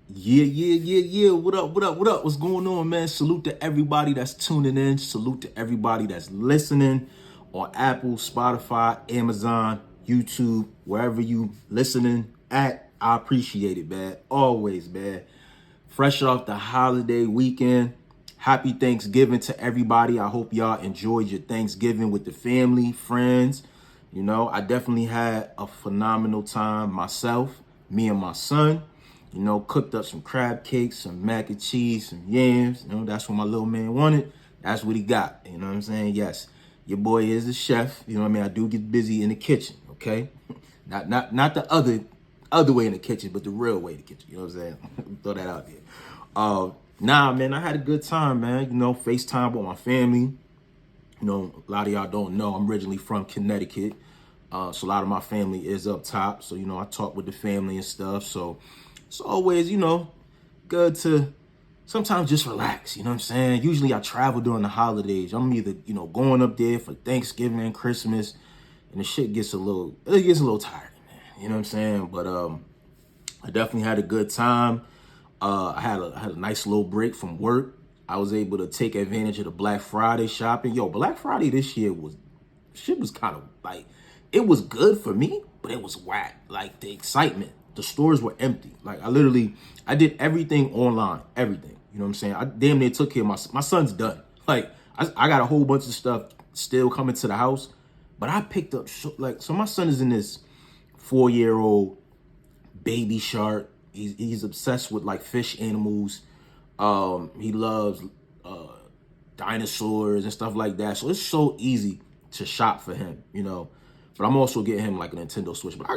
Yeah. What up? What's going on, man? Salute to everybody that's tuning in. Salute to everybody that's listening on Apple, Spotify, Amazon, YouTube, wherever you listening at. I appreciate it, man. Always, man. Fresh off the holiday weekend. Happy Thanksgiving to everybody. I hope y'all enjoyed your Thanksgiving with the family, friends. You know, I definitely had a phenomenal time myself, me and my son. You know, cooked up some crab cakes, some mac and cheese, some yams. You know, that's what my little man wanted. That's what he got. You know what I'm saying? Yes, your boy is a chef. You know what I mean? I do get busy in the kitchen, okay? Not the other way in the kitchen, but the real way in the kitchen. You know what I'm saying? Throw that out there. Nah, man, I had a good time, man. You know, FaceTime with my family. You know, a lot of y'all don't know, I'm originally from Connecticut. So a lot of my family is up top. So, you know, I talk with the family and stuff. So it's always, you know, good to sometimes just relax. You know what I'm saying? Usually I travel during the holidays. I'm either, you know, going up there for Thanksgiving and Christmas, and the shit gets a little tiring, man. You know what I'm saying? But I definitely had a good time. I had a nice little break from work. I was able to take advantage of the Black Friday shopping. Yo, Black Friday this year was kind of like, it was good for me, but it was whack. Like the excitement, the stores were empty. Like I did everything online, everything. You know what I'm saying? I damn near took care of my son's done. Like I got a whole bunch of stuff still coming to the house, but I picked up so my son is in this 4-year-old baby shark. He's obsessed with like fish animals. He loves dinosaurs and stuff like that. So it's so easy to shop for him, you know. But I'm also getting him like a Nintendo Switch. But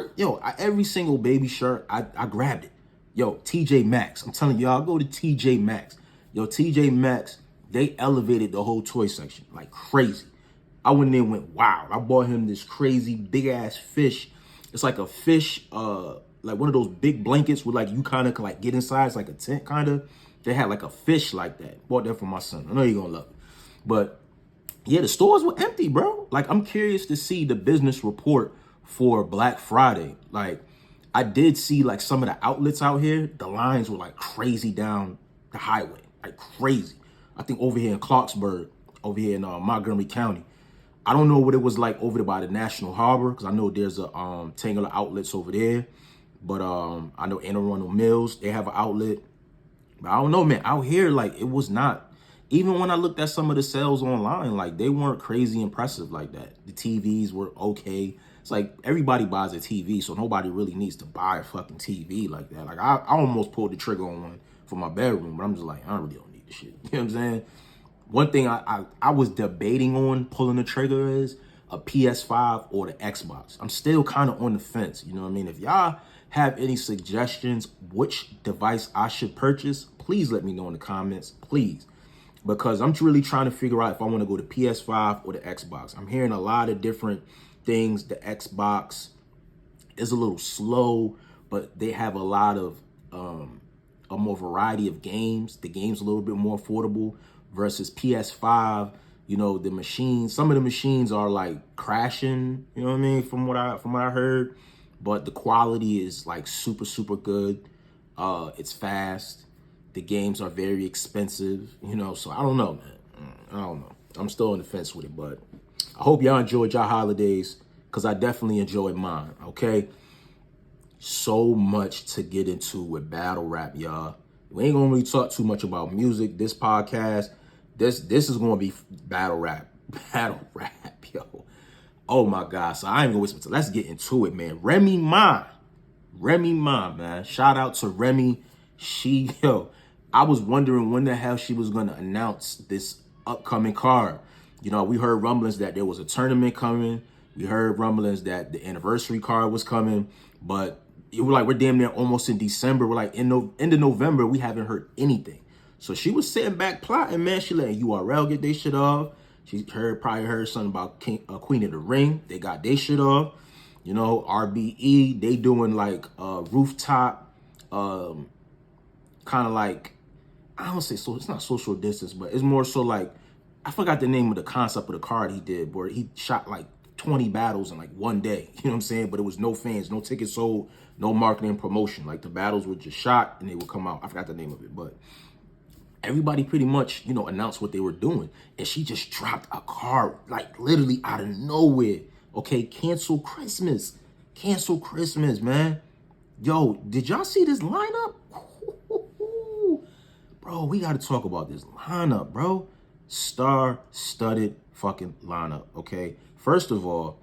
every single baby shirt, I grabbed it. Yo, TJ Maxx. I'm telling y'all, go to TJ Maxx. Yo, TJ Maxx, they elevated the whole toy section like crazy. I went in there and went, wow. I bought him this crazy big ass fish. It's like a fish, like one of those big blankets where like you kind of can like get inside. It's like a tent kind of. They had like a fish like that. Bought that for my son. I know you're gonna love it. But yeah, the stores were empty, bro. Like I'm curious to see the business report for Black Friday. Like I did see like some of the outlets out here, the lines were like crazy down the highway, like crazy. I think over here in Clarksburg, over here in Montgomery County. I don't know what it was like over there by the National Harbor, because I know there's a Tangular outlets over there. But I know Anne Arundel Mills, they have an outlet. But I don't know, man. Out here, like, it was not. Even when I looked at some of the sales online, like, they weren't crazy impressive like that. The TVs were okay. It's like everybody buys a TV, so nobody really needs to buy a fucking TV like that. Like, I almost pulled the trigger on one for my bedroom, but I'm just like, I really don't need this shit. You know what I'm saying? One thing I was debating on pulling the trigger is a PS5 or the Xbox. I'm still kind of on the fence. You know what I mean? If y'all have any suggestions which device I should purchase, please let me know in the comments, please. Because I'm really trying to figure out if I want to go to PS5 or the Xbox. I'm hearing a lot of different things. The Xbox is a little slow, but they have a lot of a more variety of games. The game's a little bit more affordable versus PS5. You know, the machines, some of the machines are like crashing, you know what I mean, from what I heard. But the quality is like super good. It's fast. The games are very expensive, you know. So I don't know, man. I don't know. I'm still on the fence with it, but I hope y'all enjoyed your holidays, because I definitely enjoyed mine. Okay. So much to get into with battle rap, y'all. We ain't gonna really talk too much about music. This podcast, this is gonna be battle rap, yo. Oh my God. So I ain't gonna waste my time. Let's get into it, man. Remy Ma, man. Shout out to Remy. I was wondering when the hell she was gonna announce this upcoming card. You know, we heard rumblings that there was a tournament coming. We heard rumblings that the anniversary card was coming, but it was like we're damn near almost in December. We're like end of November. We haven't heard anything. So she was sitting back plotting, man. She letting URL get their shit off. She probably heard something about Queen of the Ring. They got their shit off. You know, RBE, they doing like rooftop, kind of like, I don't say so. It's not social distance, but it's more so like, I forgot the name of the concept of the card he did, where he shot like 20 battles in like one day. You know what I'm saying? But it was no fans, no tickets sold, no marketing promotion. Like the battles were just shot and they would come out. I forgot the name of it, but everybody pretty much, you know, announced what they were doing. And she just dropped a card, like literally out of nowhere. Okay, cancel Christmas. Cancel Christmas, man. Yo, did y'all see this lineup? Bro, we got to talk about this lineup, bro. Star-studded fucking lineup, okay? First of all,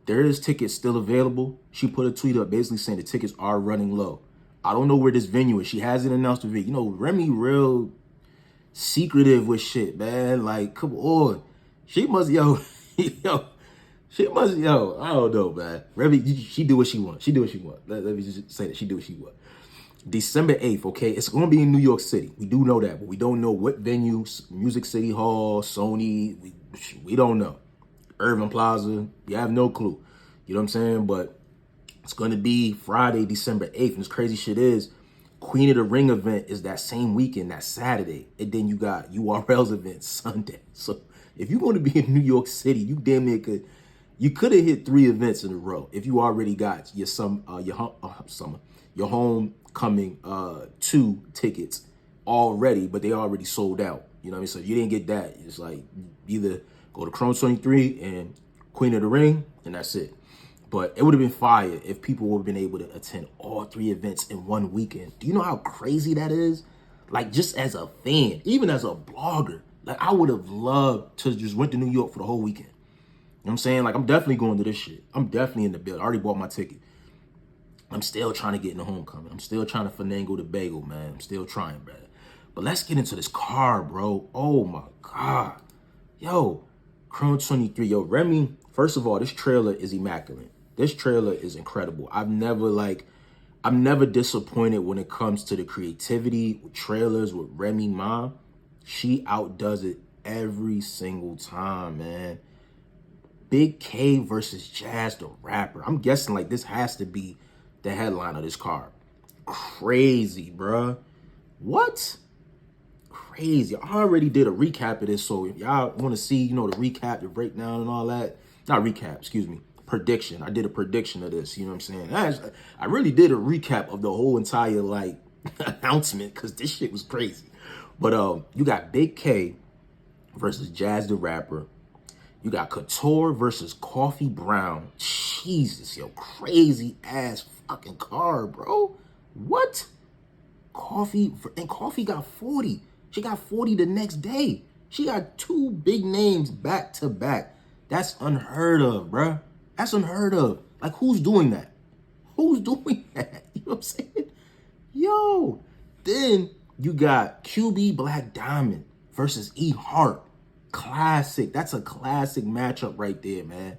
there is tickets still available. She put a tweet up basically saying the tickets are running low. I don't know where this venue is. She hasn't announced the venue. You know, Remy real secretive with shit, man. Like, come on. She must, yo, she must, I don't know, man. Remy, she do what she wants. She do what she wants. Let me just say that she do what she wants. December 8th, okay? It's going to be in New York City. We do know that, but we don't know what venues. Music City Hall, Sony, we don't know. Irving Plaza, we have no clue. You know what I'm saying? But it's going to be Friday, December 8th. And this crazy shit is, Queen of the Ring event is that same weekend, that Saturday. And then you got URL's event Sunday. So if you're going to be in New York City, you damn near could, you could have hit 3 events in a row if you already got your homecoming 2 tickets already, but they already sold out. You know what I mean? So if you didn't get that, it's like either go to Chrome 23 and Queen of the Ring, and that's it. But it would have been fire if people would have been able to attend all 3 events in one weekend. Do you know how crazy that is? Like, just as a fan, even as a blogger, like, I would have loved to just went to New York for the whole weekend. You know what I'm saying? Like, I'm definitely going to this shit. I'm definitely in the build. I already bought my ticket. I'm still trying to get in the homecoming. I'm still trying to finagle the bagel, man. I'm still trying, bro. But let's get into this car, bro. Oh, my God. Yo, Chrome 23. Yo, Remy, first of all, this trailer is immaculate. This trailer is incredible. I'm never disappointed when it comes to the creativity with trailers with Remy Ma. She outdoes it every single time, man. Big K versus Jazz the Rapper. I'm guessing like this has to be the headline of this card. Crazy, bruh. What? Crazy. I already did a recap of this, so if y'all want to see, you know, the recap, the breakdown and all that. Not recap, excuse me. Prediction. I did a prediction of this, you know what I'm saying? I really did a recap of the whole entire, like, announcement, because this shit was crazy. But you got Big K versus Jazz the Rapper. You got Couture versus Coffee Brown. Jesus, yo, crazy ass fucking card, bro. What? Coffee got 40. She got 40 the next day. She got 2 big names back to back. That's unheard of, bruh. That's unheard of. Like, who's doing that? Who's doing that? You know what I'm saying? Yo. Then you got QB Black Diamond versus E Hart. Classic. That's a classic matchup right there, man.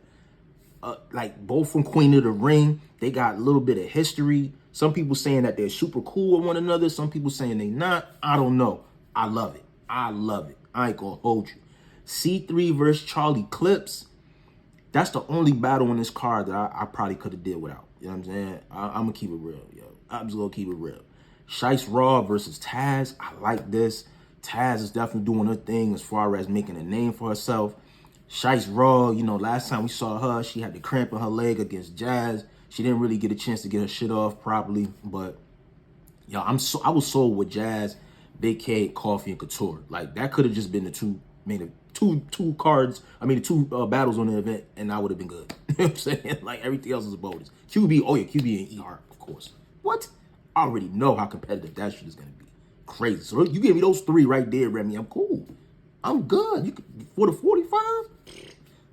Like, both from Queen of the Ring. They got a little bit of history. Some people saying that they're super cool with one another. Some people saying they not. I don't know. I love it. I love it. I ain't gonna hold you. C3 versus Charlie Clips. That's the only battle in this card that I probably could have did without. You know what I'm saying? I'm gonna keep it real, yo. I'm just gonna keep it real. Shice Raw versus Taz. I like this. Taz is definitely doing her thing as far as making a name for herself. Shice Raw, you know, last time we saw her, she had the cramp in her leg against Jazz. She didn't really get a chance to get her shit off properly, but yo, I was sold with Jazz, Big K, Coffee, and Couture. Like, that could have just been the two battles on the event, and I would have been good. You know what I'm saying? Like, everything else is a bonus. QB, oh yeah, QB and E Hart, of course. What? I already know how competitive that shit is gonna be. Crazy. So you give me those 3 right there, Remy. I'm cool. I'm good. You could, for the 45,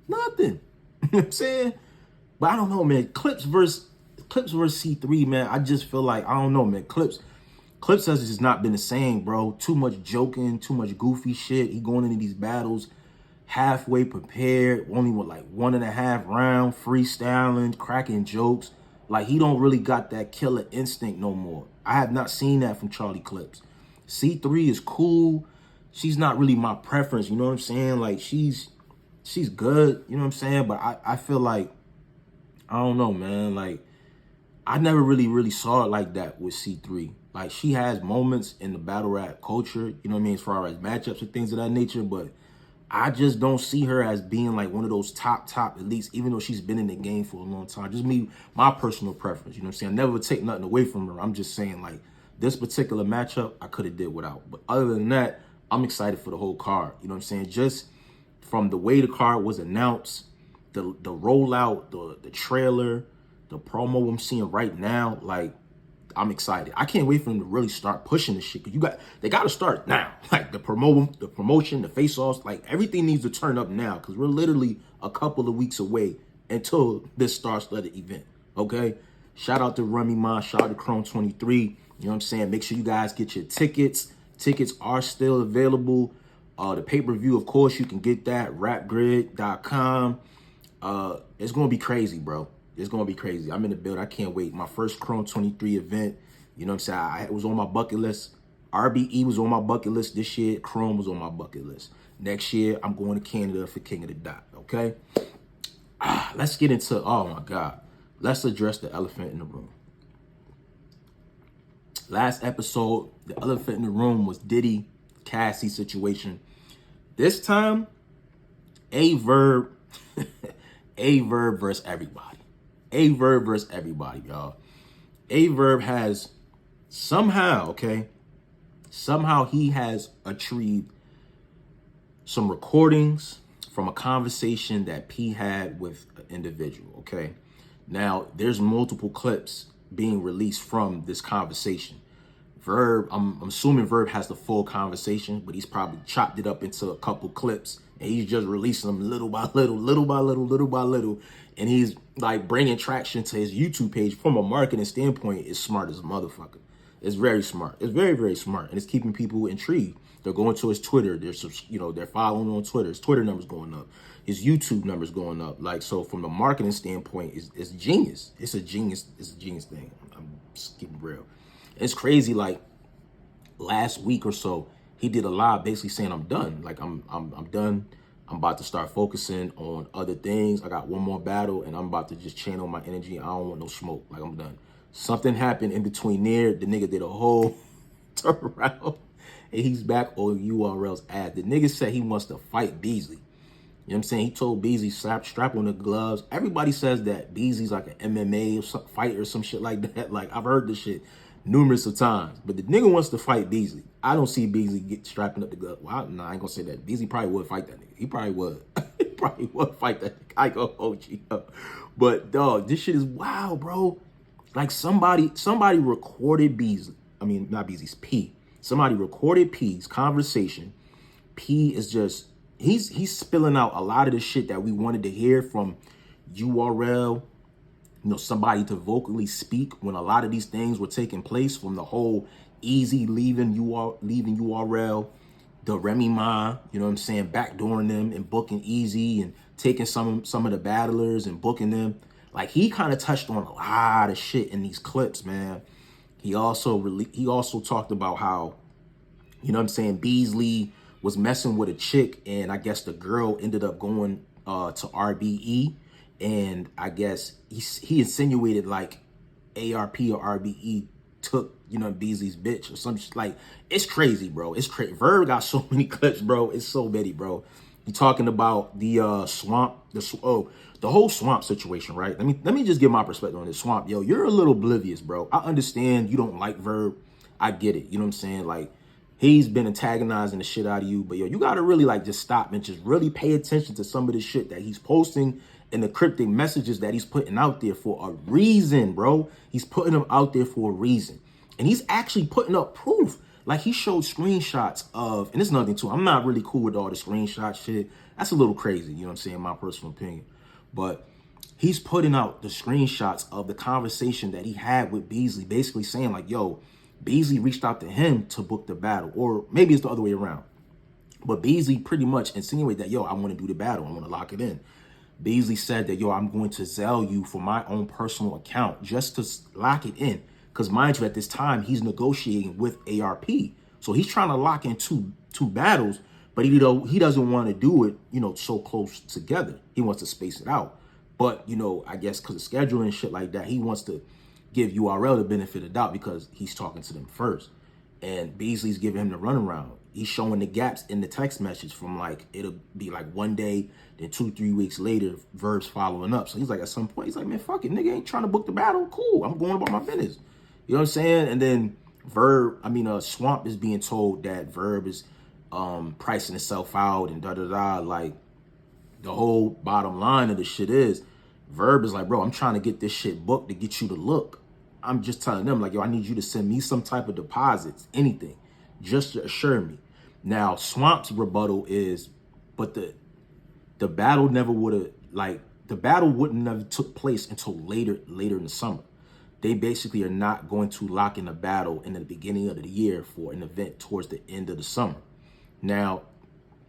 nothing. You know what I'm saying? But I don't know, man. Clips versus C3, man. I just feel like, I don't know, man. Clips has just not been the same, bro. Too much joking, too much goofy shit. He going into these battles halfway prepared, only with like 1.5 round, freestyling, cracking jokes. Like, he don't really got that killer instinct no more. I have not seen that from Charlie Clips. C3 is cool. She's not really my preference, you know what I'm saying? Like, she's good, you know what I'm saying? But I feel like, I don't know, man. Like, I never really saw it like that with C3. Like, she has moments in the battle rap culture, you know what I mean, as far as matchups and things of that nature, but I just don't see her as being like one of those top elites, even though she's been in the game for a long time. Just me, my personal preference. You know what I'm saying? I never would take nothing away from her. I'm just saying, like, this particular matchup, I could have did without. But other than that, I'm excited for the whole card. You know what I'm saying? Just from the way the card was announced, the rollout, the trailer, the promo I'm seeing right now, like, I'm excited. I can't wait for them to really start pushing this shit. Cause they got to start now. Like the promotion, the face-offs, like everything needs to turn up now. Cause we're literally a couple of weeks away until this star-studded event. Okay. Shout out to Remy Ma. Shout out to Chrome 23. You know what I'm saying? Make sure you guys get your tickets. Tickets are still available. The pay-per-view, of course, you can get that. rapgrid.com. It's gonna be crazy, bro. It's going to be crazy. I'm in the build. I can't wait. My first Chrome 23 event. You know what I'm saying? It was on my bucket list. RBE was on my bucket list this year. Chrome was on my bucket list. Next year, I'm going to Canada for King of the Dot. Okay? Let's get into, oh my God. Let's address the elephant in the room. Last episode, the elephant in the room was Diddy, Cassie situation. This time, Verb, Verb versus everybody. Verb versus everybody, y'all. Verb has somehow he has retrieved some recordings from a conversation that P had with an individual, okay? Now, there's multiple clips being released from this conversation. Verb, I'm assuming Verb has the full conversation, but he's probably chopped it up into a couple clips, and he's just releasing them little by little, and he's like bringing traction to his YouTube page. From a marketing standpoint, it's smart as a motherfucker. It's very smart. It's very, very smart, and it's keeping people intrigued. They're going to his Twitter. They're following on Twitter. His Twitter numbers going up. His YouTube numbers going up. Like, so from the marketing standpoint, it's genius. It's a genius thing. I'm just keeping real. It's crazy. Like last week or so, he did a live basically saying, I'm done. Like I'm done. I'm about to start focusing on other things. I got one more battle and I'm about to just channel my energy. I don't want no smoke. Like, I'm done. Something happened in between there. The nigga did a whole turnaround and he's back on URL's ad. The nigga said he wants to fight Beasley. You know what I'm saying? He told Beasley, strap on the gloves. Everybody says that Beasley's like an MMA or some fighter or some shit like that. Like, I've heard this shit numerous of times. But the nigga wants to fight Beasley. I don't see Beasley strapping up the glove. Well, nah, I ain't gonna say that. Beasley probably would fight that nigga. He probably would. He probably would fight that nigga. I go OG up. But dog, this shit is wild, bro. Like somebody recorded Beasley. I mean, not Beasley's P. Somebody recorded P's conversation. P is just, he's spilling out a lot of the shit that we wanted to hear from URL. You know, somebody to vocally speak when a lot of these things were taking place, from the whole Easy leaving URL, the Remy Ma, you know what I'm saying, backdooring them and booking Easy and taking some of the battlers and booking them. Like, he kind of touched on a lot of shit in these clips, man. He also talked about how, you know what I'm saying, Beasley was messing with a chick, and I guess the girl ended up going to RBE, and I guess he insinuated like ARP or RBE took, you know, Beasley's bitch or some shit. Like, it's crazy, bro. It's crazy. Verb got so many clips, bro. It's so many, bro. You talking about the swamp, the whole swamp situation, right? Let me just give my perspective on this. Swamp, yo, you're a little oblivious, bro. I understand you don't like Verb. I get it. You know what I'm saying? Like, he's been antagonizing the shit out of you, but yo, you gotta really like just stop and just really pay attention to some of the shit that he's posting and the cryptic messages that he's putting out there for a reason, bro. He's putting them out there for a reason. And he's actually putting up proof. Like, he showed screenshots of, and it's nothing too, I'm not really cool with all the screenshot shit. That's a little crazy, you know what I'm saying, my personal opinion. But he's putting out the screenshots of the conversation that he had with Beasley, basically saying like, yo, Beasley reached out to him to book the battle, or maybe it's the other way around. But Beasley pretty much insinuated that, yo, I want to do the battle. I want to lock it in. Beasley said that, yo, I'm going to Zelle you for my own personal account just to lock it in. Because mind you, at this time, he's negotiating with ARP. So he's trying to lock in two battles, but he doesn't want to do it, you know, so close together. He wants to space it out. But, you know, I guess because of scheduling and shit like that, he wants to give URL the benefit of the doubt because he's talking to them first. And Beasley's giving him the runaround. He's showing the gaps in the text message from like, it'll be like one day, then 2-3 weeks later, Verb's following up. So he's like, at some point, he's like, man, fuck it, nigga ain't trying to book the battle. Cool, I'm going about my business. You know what I'm saying? And then Swamp is being told that Verb is pricing itself out and da-da-da. Like, the whole bottom line of the shit is, Verb is like, bro, I'm trying to get this shit booked to get you to look. I'm just telling them, like, yo, I need you to send me some type of deposits, anything, just to assure me. Now, Swamp's rebuttal is, but the battle never would have, like, the battle wouldn't have took place until later in the summer. They basically are not going to lock in a battle in the beginning of the year for an event towards the end of the summer. Now,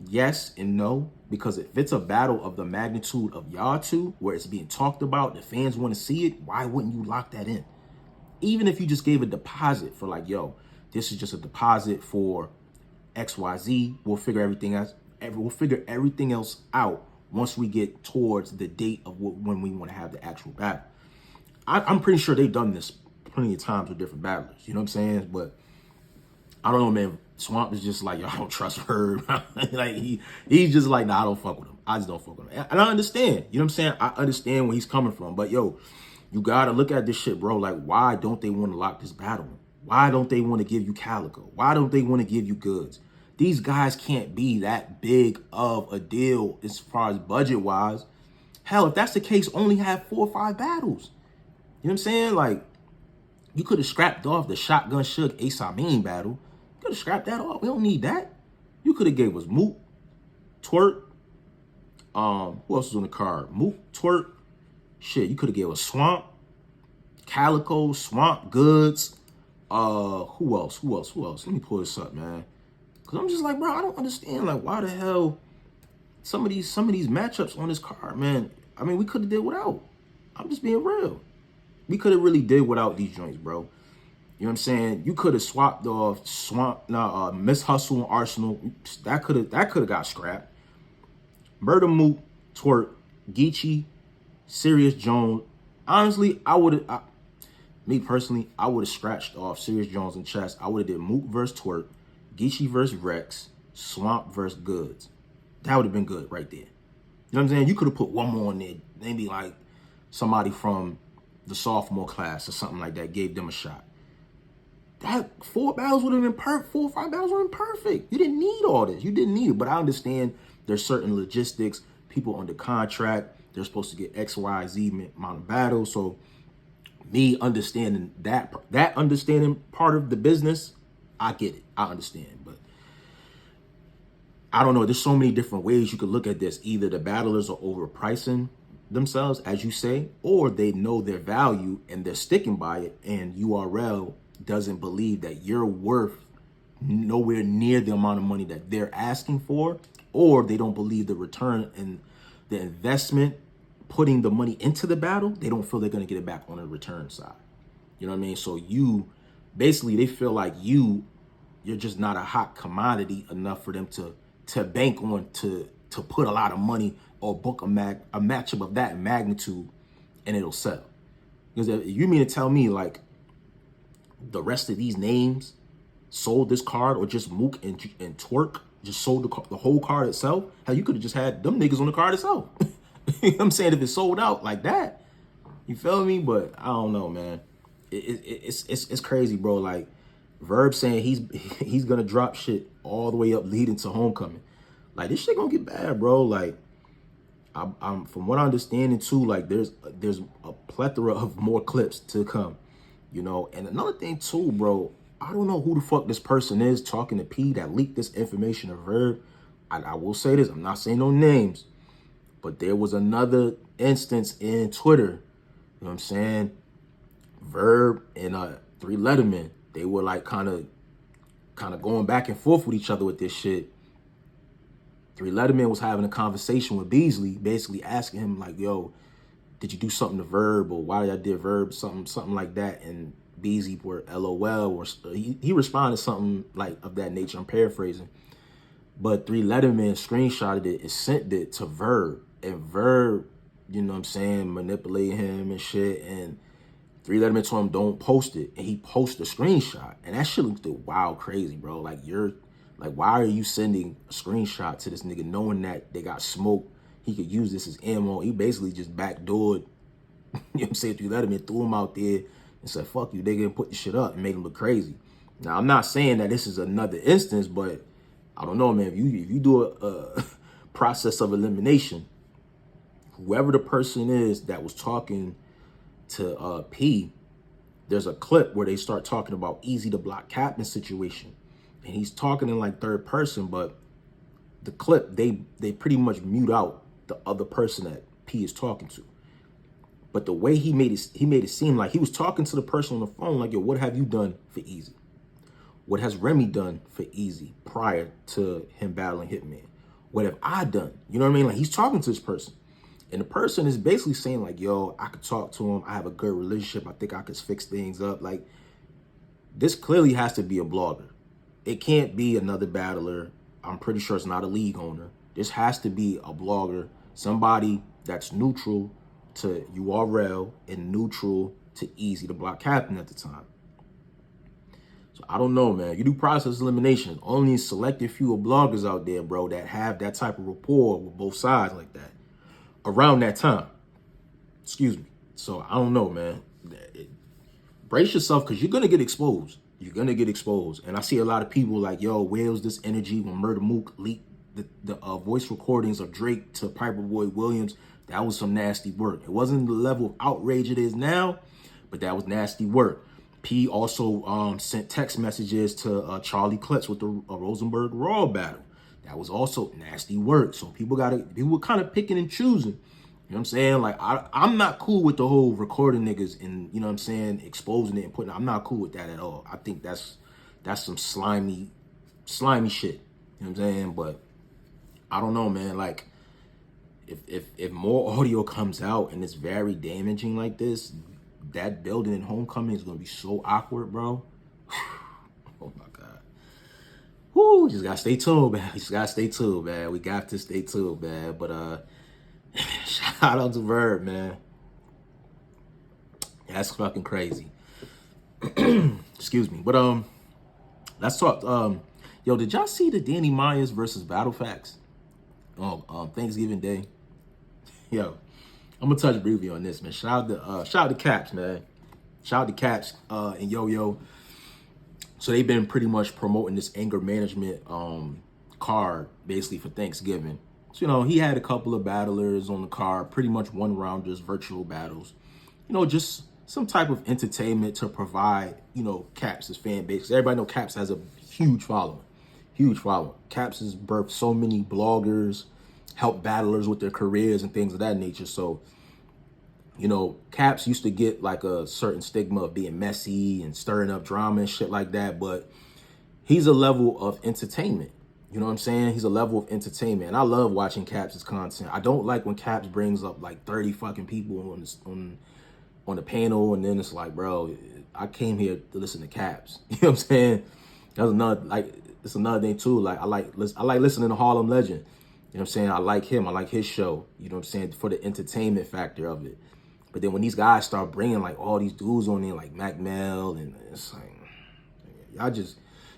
yes and no, because if it's a battle of the magnitude of y'all two, where it's being talked about, the fans want to see it, why wouldn't you lock that in? Even if you just gave a deposit for like, yo, this is just a deposit for XYZ, we'll figure everything else out once we get towards the date of when we want to have the actual battle. I'm pretty sure they've done this plenty of times with different battlers, you know what I'm saying? But I don't know, man. Swamp is just like, yo, I don't trust Verb. Like, he's just like, nah, I don't fuck with him. I just don't fuck with him. And I understand, you know what I'm saying? I understand where he's coming from. But yo, you gotta look at this shit, bro. Like, why don't they want to lock this battle in? Why don't they want to give you Calico? Why don't they want to give you goods? These guys can't be that big of a deal as far as budget-wise. Hell, if that's the case, only have 4 or 5 battles. You know what I'm saying? Like, you could have scrapped off the Shotgun Suge Ace Amin battle. You could have scrapped that off. We don't need that. You could have gave us Mook, Twerk. Who else was on the card? Mook, Twerk. Shit, you could have gave us Swamp, Calico, Swamp, Goods. Who else? Let me pull this up, man. Cause I'm just like, bro, I don't understand. Like, why the hell some of these matchups on this card, man. I mean, we could have did without. I'm just being real. We could have really did without these joints, bro. You know what I'm saying? You could have swapped off Miss Hustle and Arsonal. That could have got scrapped. Murder Mook, Twerk, Geechee, Serious Jones. Honestly, me personally, I would have scratched off Serious Jones and Chess. I would have did Mook versus Twerk, Geechee versus Rex, Swamp versus Goods. That would have been good right there. You know what I'm saying? You could have put one more in there. Maybe like somebody from the sophomore class or something like that, gave them a shot. That 4 battles would have been perfect. 4 or 5 battles would have been perfect. You didn't need all this. You didn't need it. But I understand there's certain logistics. People under contract, they're supposed to get X, Y, Z amount of battles. So me understanding that understanding part of the business, I get it. I understand. But I don't know. There's so many different ways you could look at this. Either the battlers are overpricing themselves, as you say, or they know their value and they're sticking by it, and URL doesn't believe that you're worth nowhere near the amount of money that they're asking for, or they don't believe the return and the investment, putting the money into the battle, they don't feel they're going to get it back on the return side. You know what I mean? So they feel like you're just not a hot commodity enough for them to bank on, to put a lot of money or book a matchup of that magnitude and it'll sell. Because if you mean to tell me like the rest of these names sold this card, or just Mook and Twerk just sold the whole card itself, hell, you could have just had them niggas on the card itself. You know what I'm saying? If it sold out like that, you feel me? But I don't know, man. It's crazy, bro. Like, Verb saying he's gonna drop shit all the way up leading to homecoming. Like, this shit gonna get bad, bro. Like, I'm from what I understand too, like there's a plethora of more clips to come, you know. And another thing too, bro, I don't know who the fuck this person is talking to P that leaked this information to Verb. I will say this, I'm not saying no names, but there was another instance in Twitter, you know what I'm saying? Verb and 3 Letterman, they were like kind of going back and forth with each other with this shit. 3 Letterman was having a conversation with Beasley, basically asking him like, yo, did you do something to Verb, or why did I did Verb, something like that? And Beasley were LOL, or he responded something like of that nature. I'm paraphrasing. But 3 Letterman screenshotted it and sent it to Verb. And Verb, you know what I'm saying, manipulating him and shit. And 3 Letterman told him don't post it. And he posted a screenshot. And that shit looked wild crazy, bro. Like, you're Like, why are you sending a screenshot to this nigga knowing that they got smoke? He could use this as ammo. He basically just backdoored, you know what I'm saying, through Letterman, threw him out there and said, fuck you, they gonna put the shit up and make him look crazy. Now, I'm not saying that this is another instance, but I don't know, man. If you do a process of elimination, whoever the person is that was talking to P, there's a clip where they start talking about easy to block captain situation. And he's talking in like third person, but the clip, they pretty much mute out the other person that P is talking to. But the way he made it seem like he was talking to the person on the phone like, yo, what have you done for Easy? What has Remy done for Easy prior to him battling Hitman? What have I done? You know what I mean? Like, he's talking to this person. And the person is basically saying like, yo, I could talk to him. I have a good relationship. I think I could fix things up. Like, this clearly has to be a blogger. It can't be another battler. I'm pretty sure it's not a league owner. This has to be a blogger, somebody that's neutral to URL and neutral to Easy to block captain at the time. So I don't know, man. You do process elimination. Only a selected few of bloggers out there, bro, that have that type of rapport with both sides like that around that time. Excuse me. So I don't know, man. Brace yourself, because you're going to get exposed. You're going to get exposed. And I see a lot of people like, yo, where was this energy when Murder Mook leaked the voice recordings of Drake to Piper Boy Williams? That was some nasty work. It wasn't the level of outrage it is now, but that was nasty work. P also sent text messages to Charlie Klutz with the Rosenberg Raw battle. That was also nasty work. So people were kind of picking and choosing. You know what I'm saying? Like, I'm not cool with the whole recording niggas and, you know what I'm saying, exposing it and putting, I'm not cool with that at all. I think that's some slimy shit. You know what I'm saying? But I don't know, man. Like, if more audio comes out and it's very damaging like this, that building in Homecoming is going to be so awkward, bro. Oh, my God. Whoo, just got to stay tuned, man. We got to stay tuned, man. But shout out to Verb, man. That's fucking crazy. Excuse me. But let's talk. Yo, did y'all see the Danny Myers versus Battle Facts? Thanksgiving Day. Yo, I'm gonna touch briefly on this, man. Shout out to Caps, man. Shout out to Caps and Yo. So they've been pretty much promoting this anger management card basically for Thanksgiving. So, you know, he had a couple of battlers on the card, pretty much one-rounders, virtual battles. You know, just some type of entertainment to provide, you know, Caps' fan base. Everybody know Caps has a huge following. Huge following. Caps has birthed so many bloggers, helped battlers with their careers and things of that nature. So, you know, Caps used to get like a certain stigma of being messy and stirring up drama and shit like that. But he's a level of entertainment. You know what I'm saying? He's a level of entertainment. And I love watching Caps' content. I don't like when Caps brings up like 30 fucking people on the panel. And then it's like, bro, I came here to listen to Caps. You know what I'm saying? That's another, like, it's another thing too. Like, I like listening to Harlem Legend. You know what I'm saying? I like him. I like his show. You know what I'm saying? For the entertainment factor of it. But then when these guys start bringing like all these dudes on there, like Mac Mel, and it's like,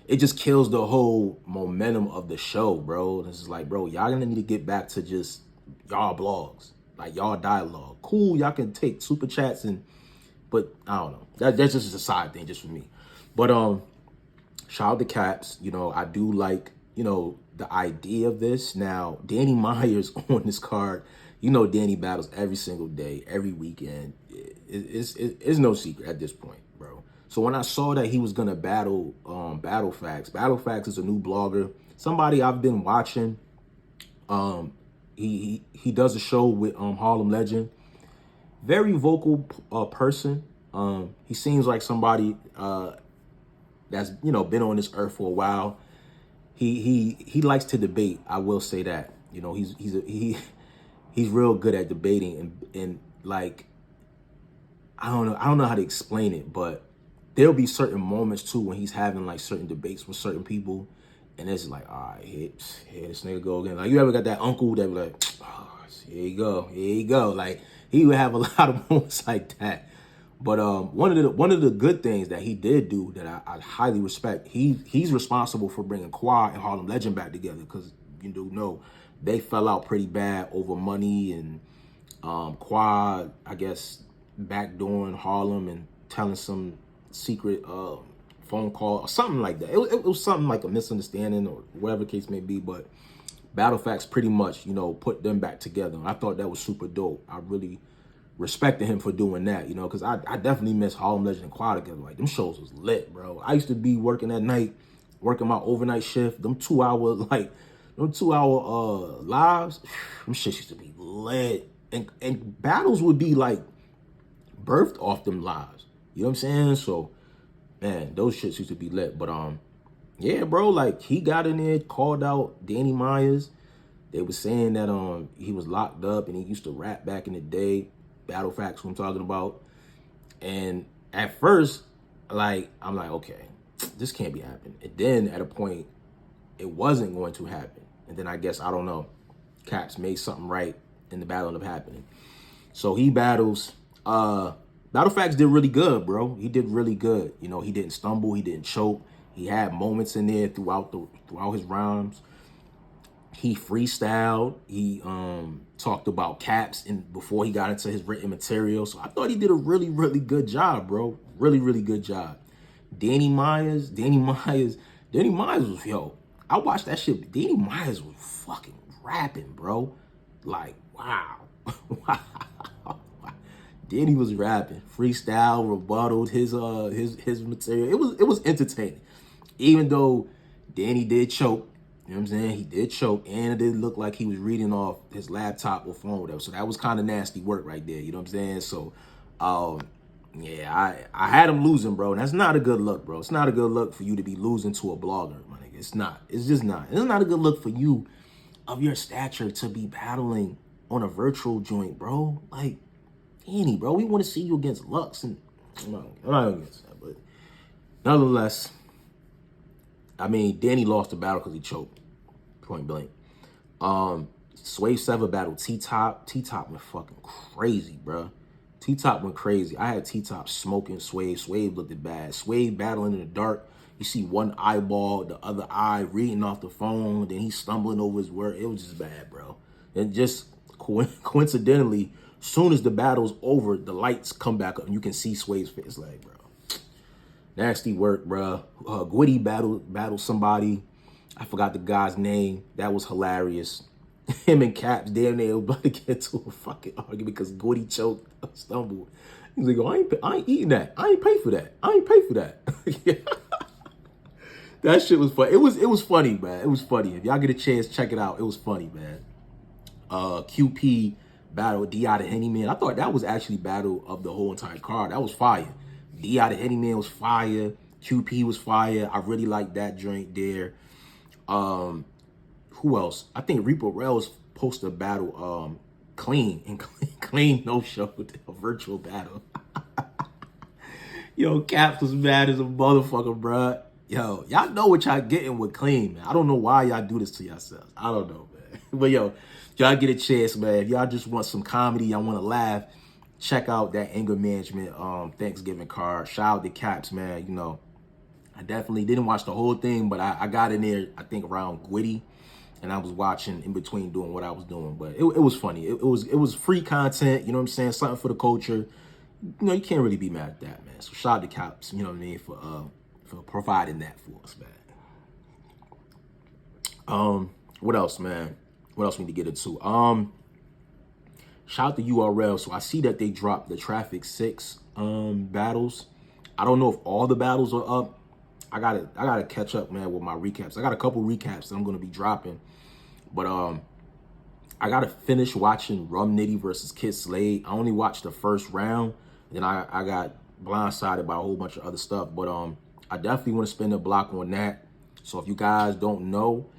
it just kills the whole momentum of the show, bro. This is like, bro, y'all gonna need to get back to just y'all blogs, like y'all dialogue. Cool, y'all can take super chats but I don't know. That's just a side thing, just for me. But shout out to Caps. You know, I do like, you know, the idea of this. Now, Danny Myers on this card. You know, Danny battles every single day, every weekend. It's no secret at this point, bro. So when I saw that he was gonna battle Battle Facts is a new blogger, somebody I've been watching. He does a show with Harlem Legend. Very vocal person. He seems like somebody that's, you know, been on this earth for a while. He likes to debate. I will say that. You know, he's real good at debating and like, I don't know how to explain it, but there'll be certain moments too when he's having like certain debates with certain people, and it's like, all right, here this nigga go again. Like, you ever got that uncle that be like, oh, here you go. Like, he would have a lot of moments like that. But one of the good things that he did do that I highly respect, he's responsible for bringing Quad and Harlem Legend back together, because you do know they fell out pretty bad over money, and Quad, I guess, backdooring Harlem and telling some secret phone call or something like that. It was something like a misunderstanding or whatever the case may be, but Battle Facts pretty much, put them back together. I thought that was super dope. I really respected him for doing that, because I definitely miss Harlem Legend and Quad together. Like, them shows was lit, bro. I used to be working at night, working my overnight shift. Them 2 hour, lives, them shits used to be lit. And battles would be like birthed off them lives. You know what I'm saying? So, man, those shits used to be lit. But yeah, bro, like, he got in there, called out Danny Myers. They were saying that he was locked up and he used to rap back in the day. Battle Facts, who I'm talking about. And at first, like, I'm like, okay, this can't be happening. And then at a point, it wasn't going to happen. And then I guess, I don't know, Caps made something right and the battle ended up happening. So he battles. Battle Facts did really good, bro. He did really good. He didn't stumble. He didn't choke. He had moments in there throughout his rhymes. He freestyled. He talked about Caps before he got into his written material. So I thought he did a really, really good job, bro. Really, really good job. Danny Myers was, I watched that shit. Danny Myers was fucking rapping, bro. Like, wow. Wow. Danny was rapping, freestyle, rebutted his material. It was entertaining. Even though Danny did choke. You know what I'm saying? He did choke, and it did look like he was reading off his laptop or phone or whatever. So that was kind of nasty work right there. You know what I'm saying? So, yeah, I had him losing, bro. And that's not a good look, bro. It's not a good look for you to be losing to a blogger, my nigga. It's not. It's just not. It's not a good look for you of your stature to be battling on a virtual joint, bro. Like, Danny, bro, we want to see you against Lux. And I'm not against that, but nonetheless, I mean, Danny lost the battle because he choked, point blank. Swave 7 battled T-Top. T-Top went fucking crazy, bro. T-Top went crazy. I had T-Top smoking Swave. Swave looked bad. Swave battling in the dark. You see one eyeball, the other eye reading off the phone. Then he's stumbling over his word. It was just bad, bro. And just coincidentally, soon as the battle's over, the lights come back up and you can see Swave's face. Like, bro, nasty work, bro. Gwitty battled somebody. I forgot the guy's name. That was hilarious. Him and Caps damn near about to get into a fucking argument because Gwitty choked, stumbled. He's like, oh, I ain't eating that. I ain't pay for that. I ain't pay for that. That shit was funny. It was funny, man. It was funny. If y'all get a chance, check it out. It was funny, man. QP battle D.I. the Henny Man. I thought that was actually battle of the whole entire card. That was fire. D.I. the Henny Man was fire. QP was fire. I really liked that joint there. Who else? I think Reaper Rails posted a battle clean and clean no show, a virtual battle. Yo, Caps was mad as a motherfucker, bruh. Yo, y'all know what y'all getting with clean, man. I don't know why y'all do this to yourselves. I don't know, man. But yo, y'all get a chance, man. If y'all just want some comedy, y'all want to laugh, check out that anger management Thanksgiving card. Shout out to Caps, man. I definitely didn't watch the whole thing, but I got in there, I think, around Gwitty, and I was watching in between doing what I was doing. But it was funny. It was free content, you know what I'm saying? Something for the culture. You can't really be mad at that, man. So shout out to Caps, you know what I mean, for providing that for us, man. What else, man? What else we need to get into? Shout out to URL. So I see that they dropped the Traffic 6 battles. I don't know if all the battles are up. I gotta catch up, man, with my recaps. I got a couple recaps that I'm gonna be dropping. But I gotta finish watching Rum Nitty versus Kid Slade. I only watched the first round, and then I got blindsided by a whole bunch of other stuff. But I definitely want to spend a block on that. So if you guys don't know,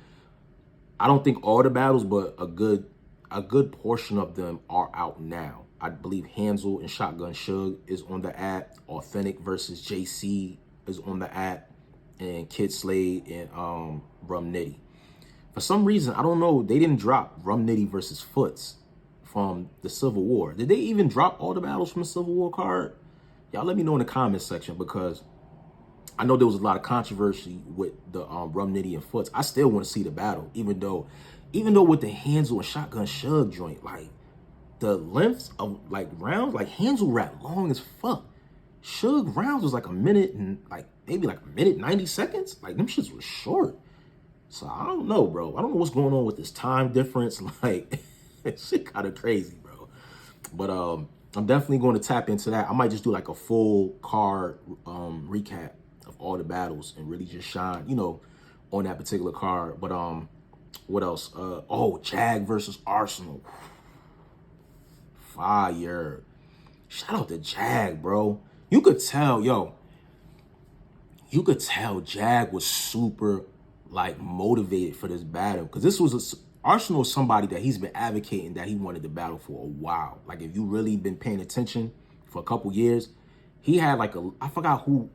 I don't think all the battles, but a good portion of them are out now. I believe Hansel and Shotgun Suge is on the app. Authentic versus JC is on the app. And Kid Slade and Rum Nitty. For some reason, I don't know, they didn't drop Rum Nitty versus Foots from the Civil War. Did they even drop all the battles from the Civil War card? Y'all let me know in the comment section, because I know there was a lot of controversy with the Rum Nitty and Foots. I still want to see the battle, even though with the Hansel and Shotgun Shug joint, like the lengths of like rounds, like Hansel rap long as fuck. Shug rounds was like a minute and like maybe like a minute 90 seconds. Like them shits was short. So I don't know, bro. I don't know what's going on with this time difference. Like shit kind of crazy, bro. But I'm definitely going to tap into that. I might just do like a full card recap of all the battles and really just shine, you know, on that particular card. But what else? Oh, Jag versus Arsonal. Fire. Shout out to Jag, bro. You could tell, you could tell Jag was super like motivated for this battle, because this was Arsonal is somebody that he's been advocating that he wanted to battle for a while. Like if you really been paying attention for a couple years, he had like I forgot who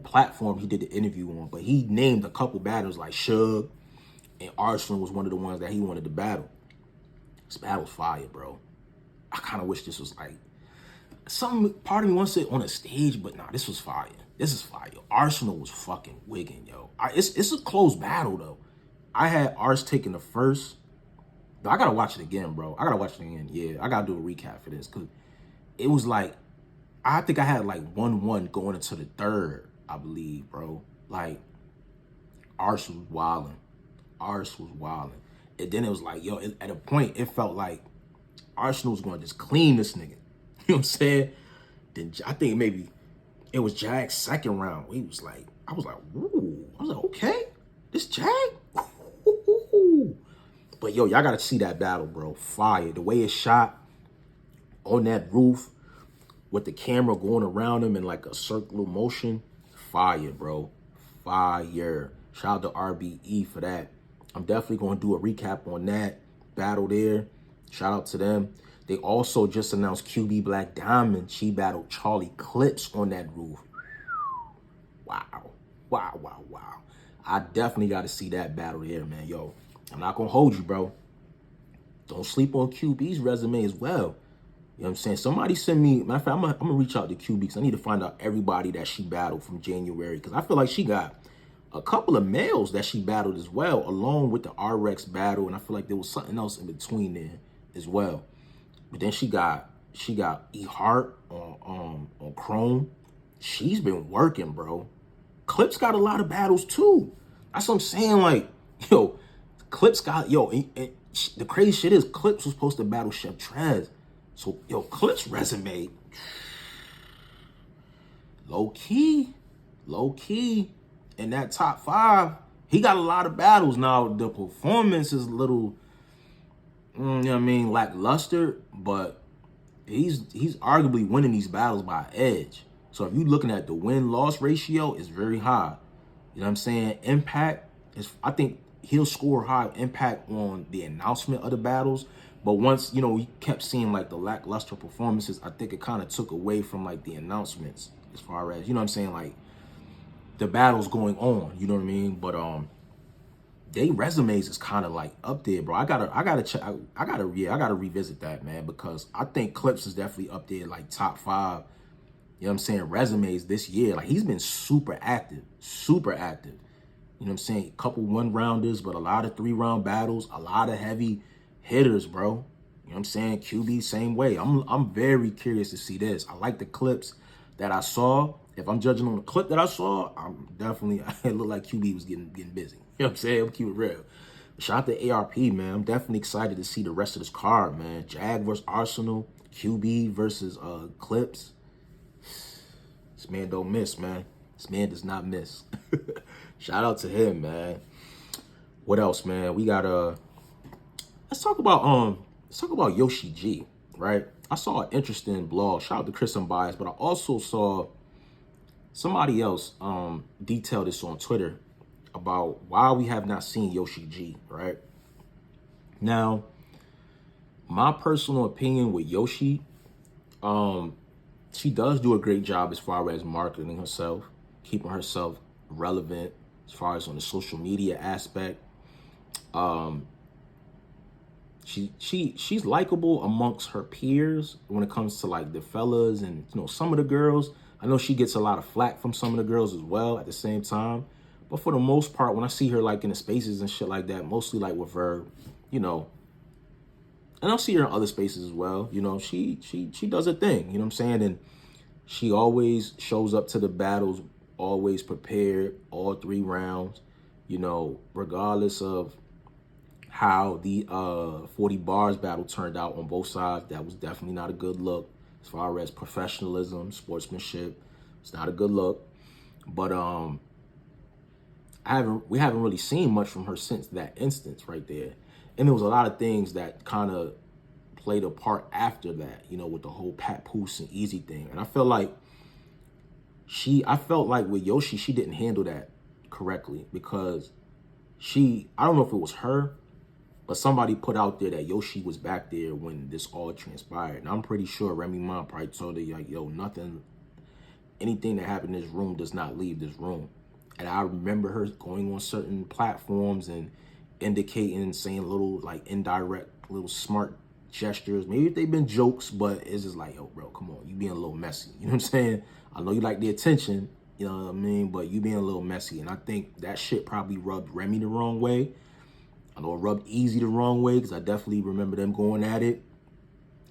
platform he did the interview on, but he named a couple battles like Shug, and Arsonal was one of the ones that he wanted to battle. This battle's fire, bro. I kind of wish this was like some part of me wants it on a stage, but nah, this was fire. This is fire. Arsonal was fucking wigging, yo. It's a close battle though. I had Ars taking the first. I gotta watch it again, bro. I gotta watch it again. Yeah, I gotta do a recap for this, because it was like, I think I had like 1-1 going into the third, I believe, bro. Like Ars was wilding. Ars was wilding. And then it was like, yo, at a point it felt like Arsonal was gonna just clean this nigga. You know what I'm saying? Then I think maybe it was Jag's second round. He was like, I was like, ooh. I was like, okay, this Jag? Ooh. But yo, y'all gotta see that battle, bro. Fire. The way it's shot on that roof with the camera going around him in like a circular motion. Fire, bro. Fire. Shout out to RBE for that. I'm definitely gonna do a recap on that battle there. Shout out to them. They also just announced QB Black Diamond. She battled Charlie Clips on that roof. Wow. Wow, wow, wow. I definitely got to see that battle there, man. Yo, I'm not going to hold you, bro. Don't sleep on QB's resume as well. You know what I'm saying? Somebody send me, matter of fact, I'm going to reach out to QB, because I need to find out everybody that she battled from January, because I feel like she got a couple of males that she battled as well, along with the RX battle, and I feel like there was something else in between there as well. But then she got E Hart on Chrome. She's been working, bro. Clips got a lot of battles too. That's what I'm saying. Like, yo, Clips got, and the crazy shit is Clips was supposed to battle Chef Trez. So, yo, Clips' resume, low key, in that top 5. He got a lot of battles. Now, the performance is a little, you know what I mean, lackluster, but he's arguably winning these battles by edge. So if you're looking at the win-loss ratio, it's very high. You know what I'm saying? Impact is, I think he'll score high impact on the announcement of the battles. But once, you know, we kept seeing like the lackluster performances, I think it kind of took away from like the announcements as far as, you know what I'm saying, like the battles going on, you know what I mean? But they resumes is kind of like up there, bro. I gotta revisit that, man, because I think Clips is definitely up there, like top 5. You know what I'm saying? Resumes this year. Like he's been super active. You know what I'm saying? A couple 1-rounders, but a lot of 3-round battles, a lot of heavy hitters, bro. You know what I'm saying? QB, same way. I'm very curious to see this. I like the clips that I saw. If I'm judging on the clip that I saw, I'm definitely, it looked like QB was getting busy. You know what I'm saying? I'm keep it real. Shout out to ARP, man. I'm definitely excited to see the rest of this card, man. Jag versus Arsonal, QB versus Clips. This man don't miss, man. This man does not miss. Shout out to him, man. What else, man? We got let's talk about Yoshi G, right? I saw an interesting blog. Shout out to Chris Unbiased, but I also saw somebody else detail this on Twitter about why we have not seen Yoshi G, right? Now, my personal opinion with Yoshi, she does do a great job as far as marketing herself, keeping herself relevant as far as on the social media aspect. She's likable amongst her peers when it comes to like the fellas and, you know, some of the girls. I know she gets a lot of flack from some of the girls as well at the same time. But for the most part, when I see her like in the spaces and shit like that, mostly like with Verb, you know, and I'll see her in other spaces as well. You know, she does her thing, you know what I'm saying? And she always shows up to the battles, always prepared, all 3 rounds, you know, regardless of how the 40 bars battle turned out on both sides. That was definitely not a good look as far as professionalism, sportsmanship. It's not a good look. But we haven't really seen much from her since that instance right there. And there was a lot of things that kind of played a part after that, you know, with the whole Pat Poose and Easy thing. And I felt like with Yoshi, she didn't handle that correctly because I don't know if it was her, but somebody put out there that Yoshi was back there when this all transpired. And I'm pretty sure Remy Ma probably told her, like, yo, anything that happened in this room does not leave this room. And I remember her going on certain platforms and indicating, saying little like indirect, little smart gestures. Maybe they've been jokes, but it's just like, yo, bro, come on, you being a little messy. You know what I'm saying? I know you like the attention, you know what I mean? But you being a little messy. And I think that shit probably rubbed Remy the wrong way. I know it rubbed Easy the wrong way because I definitely remember them going at it.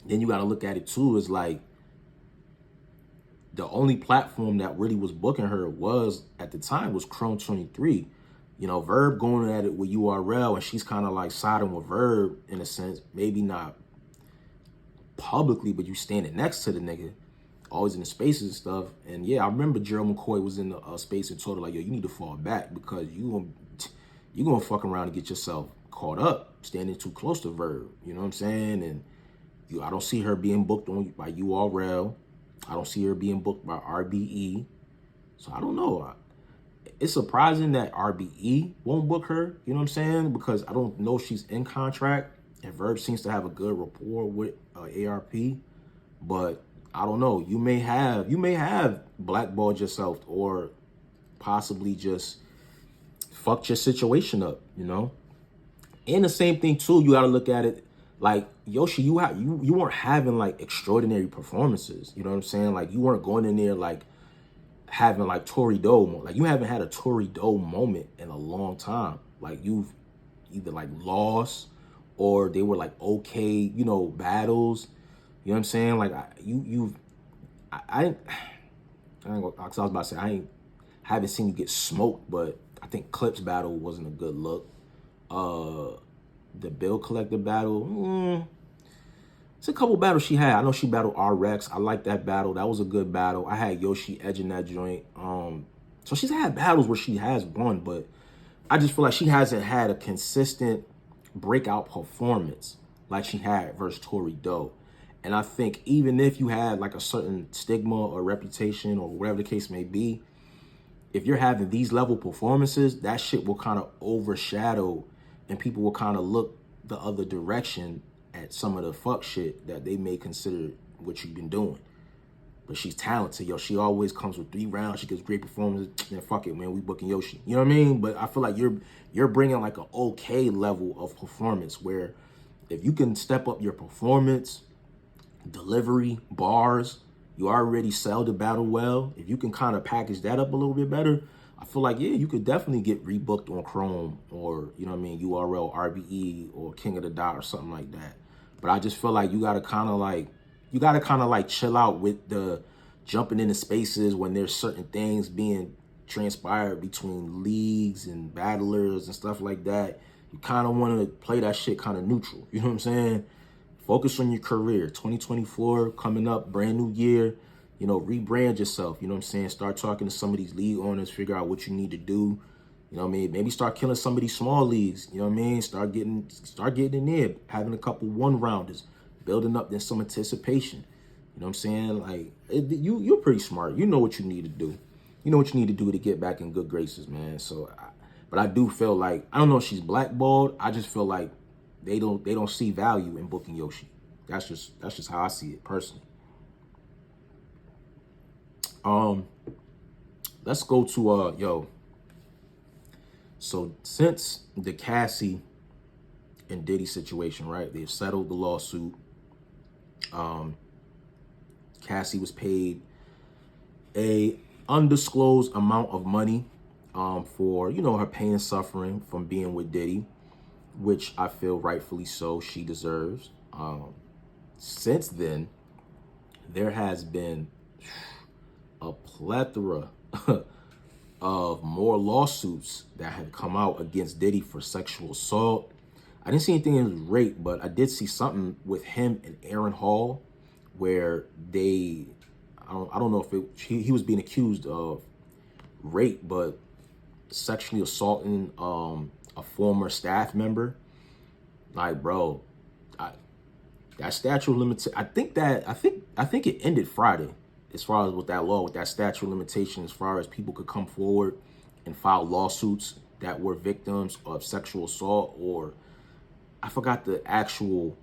Then you got to look at it too, is like, the only platform that really was booking her was, at the time, was Chrome 23. You know, Verb going at it with URL, and she's kind of like siding with Verb in a sense. Maybe not publicly, but you standing next to the nigga, always in the spaces and stuff. And yeah, I remember Gerald McCoy was in the space and told her, like, yo, you need to fall back because you gonna fuck around and get yourself caught up standing too close to Verb. You know what I'm saying? And I don't see her being booked by URL. I don't see her being booked by RBE. So I don't know. It's surprising that RBE won't book her. You know what I'm saying? Because I don't know if she's in contract. And Verb seems to have a good rapport with ARP. But I don't know. You may have blackballed yourself or possibly just fucked your situation up, you know? And the same thing too, you gotta look at it like, Yoshi, you weren't having like extraordinary performances. You know what I'm saying? Like, you weren't going in there like having like Tory Doe. Like, you haven't had a Tory Doe moment in a long time. Like, you've either like lost or they were like okay, you know, battles. You know what I'm saying? Like, I was about to say I haven't seen you get smoked, but I think Clip's battle wasn't a good look. The Bill Collector battle, it's a couple battles she had. I know she battled RX. I like that battle. That was a good battle. I had Yoshi edging that joint. So she's had battles where she has won, but I just feel like she hasn't had a consistent breakout performance like she had versus Tory Doe. And I think even if you had like a certain stigma or reputation or whatever the case may be, if you're having these level performances, that shit will kind of overshadow and people will kind of look the other direction at some of the fuck shit that they may consider what you've been doing. But she's talented, yo. She always comes with 3 rounds. She gives great performances. Man, fuck it, man. We booking Yoshi. You know what I mean? But I feel like you're bringing like an okay level of performance where if you can step up your performance, delivery, bars, you already sell the battle well. If you can kind of package that up a little bit better, I feel like, yeah, you could definitely get rebooked on Chrome or, you know what I mean, URL, RBE, or King of the Dot or something like that. But I just feel like you gotta kind of like chill out with the jumping into spaces when there's certain things being transpired between leagues and battlers and stuff like that. You kind of want to play that shit kind of neutral. You know what I'm saying? Focus on your career. 2024 coming up, brand new year. You know, rebrand yourself. You know what I'm saying? Start talking to some of these league owners, figure out what you need to do. You know what I mean? Maybe start killing some of these small leagues. You know what I mean? Start getting in there, having a couple 1-rounders, building up then some anticipation. You know what I'm saying? Like, you're pretty smart. You know what you need to do. You know what you need to do to get back in good graces, man. So, but I do feel like, I don't know if she's blackballed. I just feel like they don't see value in booking Yoshi. That's just how I see it personally. Let's go to so since the Cassie and Diddy situation, right? They've settled the lawsuit. Cassie was paid a undisclosed amount of money for, you know, her pain and suffering from being with Diddy, which I feel rightfully so she deserves. Since then, there has been a plethora of more lawsuits that have come out against Diddy for sexual assault. I didn't see anything in rape, but I did see something with him and Aaron Hall where they, I don't know if he was being accused of rape, but sexually assaulting a former staff member. Like, bro, that statute of limitation, I think it ended Friday as far as with that law, with that statute of limitation, as far as people could come forward and file lawsuits that were victims of sexual assault, or I forgot the actual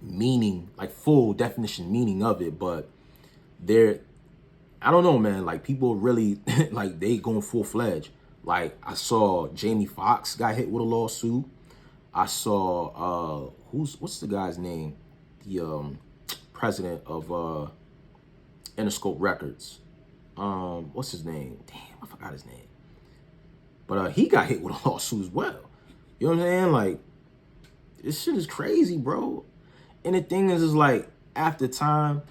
meaning, like full definition meaning of it, but I don't know, man, like people really, like they going full fledged. Like I saw Jamie Foxx got hit with a lawsuit. I saw, what's the guy's name? The president of Interscope Records. What's his name? Damn, I forgot his name. But he got hit with a lawsuit as well. You know what I'm saying? Like, this shit is crazy, bro. And the thing is like, after time,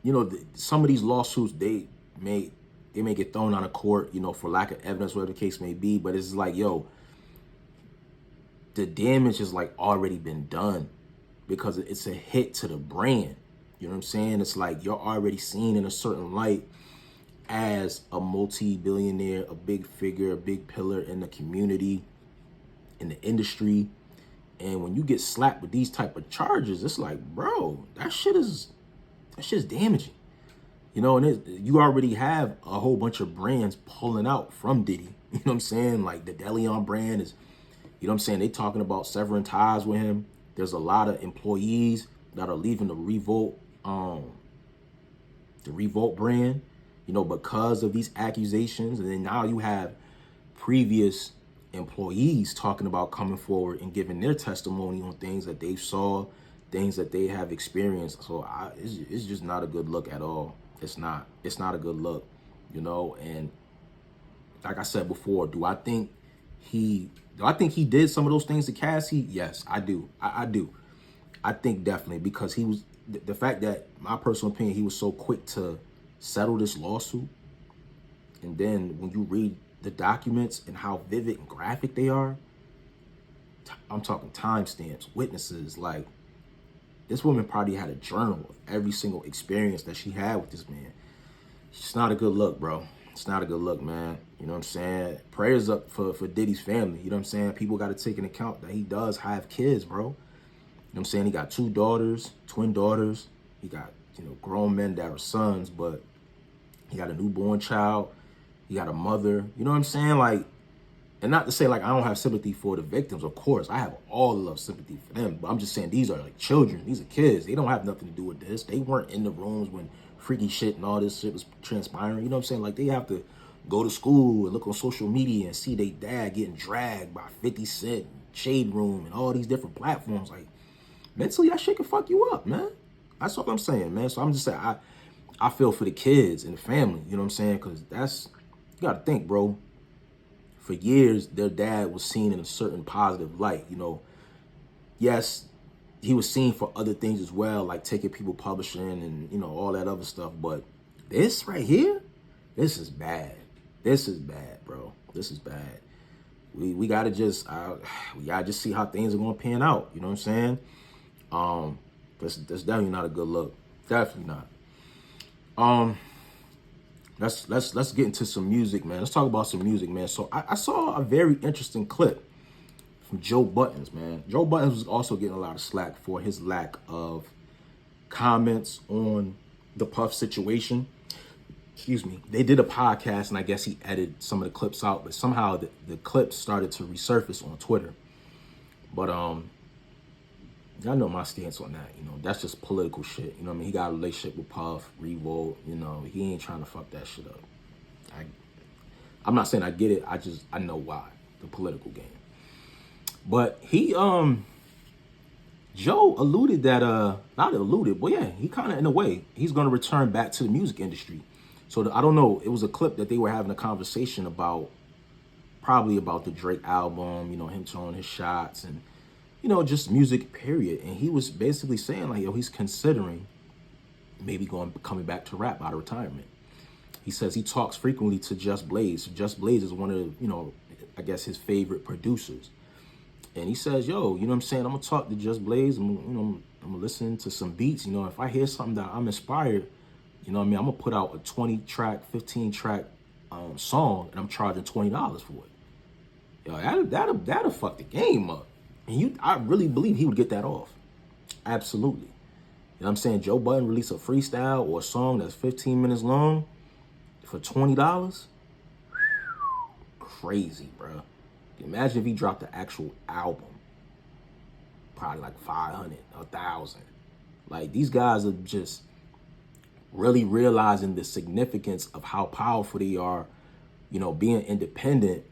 you know, some of these lawsuits, they may get thrown out of court, you know, for lack of evidence, whatever the case may be. But it's like, yo, the damage has like already been done because it's a hit to the brand. You know what I'm saying? It's like you're already seen in a certain light as a multi-billionaire, a big figure, a big pillar in the community, in the industry. And when you get slapped with these type of charges, it's like, bro, that shit's damaging. You know, and you already have a whole bunch of brands pulling out from Diddy. You know what I'm saying? Like the Deleon brand is, you know what I'm saying? They talking about severing ties with him. There's a lot of employees that are leaving the Revolt brand, you know, because of these accusations. And then now you have previous employees talking about coming forward and giving their testimony on things that they saw, things that they have experienced. So it's just not a good look at all. It's not a good look, you know. And like I said before, do I think he did some of those things to Cassie? Yes, I do. I do. I think definitely, because he was, the fact that, my personal opinion, he was so quick to settle this lawsuit. And then when you read the documents and how vivid and graphic they are, I'm talking timestamps, witnesses, like this woman probably had a journal of every single experience that she had with this man. It's not a good look, bro. It's not a good look, man. You know what I'm saying? Prayers up for Diddy's family. You know what I'm saying? People got to take into account that he does have kids, bro. You know what I'm saying? He got 2 daughters, twin daughters. He got, you know, grown men that are sons, but he got a newborn child. He got a mother. You know what I'm saying? Like, and not to say like I don't have sympathy for the victims. Of course, I have all the love sympathy for them. But I'm just saying these are like children. These are kids. They don't have nothing to do with this. They weren't in the rooms when freaky shit and all this shit was transpiring. You know what I'm saying? Like, they have to go to school and look on social media and see their dad getting dragged by 50 Cent, Shade Room, and all these different platforms. Like, mentally, that shit can fuck you up, man. That's what I'm saying, man. So I'm just saying, I feel for the kids and the family, you know what I'm saying? Because that's, you got to think, bro. For years, their dad was seen in a certain positive light, you know. Yes, he was seen for other things as well, like taking people publishing and, you know, all that other stuff. But this right here, this is bad. This is bad, bro. This is bad. We gotta just see how things are gonna pan out. You know what I'm saying? That's definitely not a good look. Definitely not. Let's get into some music, man. Let's talk about some music, man. So I saw a very interesting clip from Joe Buttons, man. Joe Buttons was also getting a lot of slack for his lack of comments on the Puff situation. Excuse me. They did a podcast, and I guess he edited some of the clips out, but somehow the clips started to resurface on Twitter. But y'all know my stance on that. You know, that's just political shit. You know what I mean? He got a relationship with Puff, Revolt. You know, he ain't trying to fuck that shit up. I'm not saying I get it. I know why. The political game. But he Joe alluded that, not alluded, but yeah, he kind of, in a way, he's going to return back to the music industry. So I don't know, it was a clip that they were having a conversation about, probably about the Drake album, you know, him throwing his shots and, you know, just music, period. And he was basically saying like, yo, he's considering maybe coming back to rap out of retirement. He says he talks frequently to Just Blaze. Just Blaze is one of, you know, I guess his favorite producers. And he says, yo, you know what I'm saying? I'm gonna talk to Just Blaze. I'm gonna listen to some beats. You know, if I hear something that I'm inspired, you know what I mean? I'm gonna put out a 20-track, 15-track song, and I'm charging $20 for it. Yo, that'll fuck the game up. And I really believe he would get that off. Absolutely. You know what I'm saying? Joe Budden release a freestyle or a song that's 15 minutes long for $20. Crazy, bro. Imagine if he dropped the actual album. Probably like 500, 1,000. Like, these guys are just really realizing the significance of how powerful they are, you know, being independent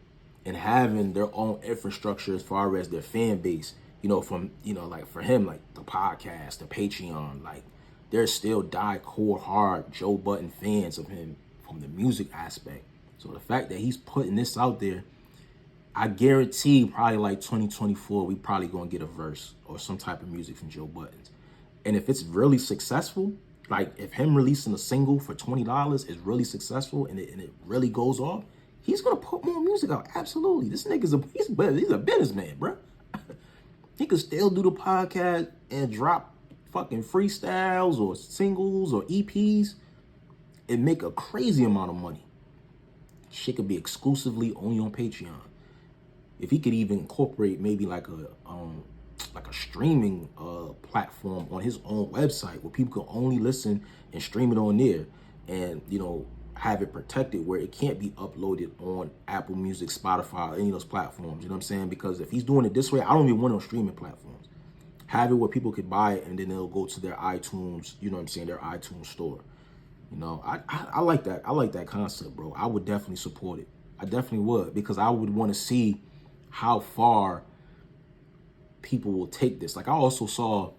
and having their own infrastructure as far as their fan base, you know, from, you know, like for him, like the podcast, the Patreon, like there's still die-core hard Joe Budden fans of him from the music aspect. So the fact that he's putting this out there, I guarantee probably like 2024, we probably gonna get a verse or some type of music from Joe Budden. And if it's really successful, like if him releasing a single for $20 is really successful and it really goes off, he's gonna put more music out. Absolutely. This nigga's he's a businessman, bro. He could still do the podcast and drop fucking freestyles or singles or EPs and make a crazy amount of money. Shit could be exclusively only on Patreon. If he could even incorporate maybe like a streaming platform on his own website where people can only listen and stream it on there, and you know, have it protected where it can't be uploaded on Apple Music, Spotify, any of those platforms. You know what I'm saying? Because if he's doing it this way, I don't even want no streaming platforms. Have it where people could buy it and then they'll go to their iTunes, you know what I'm saying, their iTunes store. You know, I like that. I like that concept, bro. I would definitely support it. I definitely would, because I would want to see how far people will take this. Like, I also saw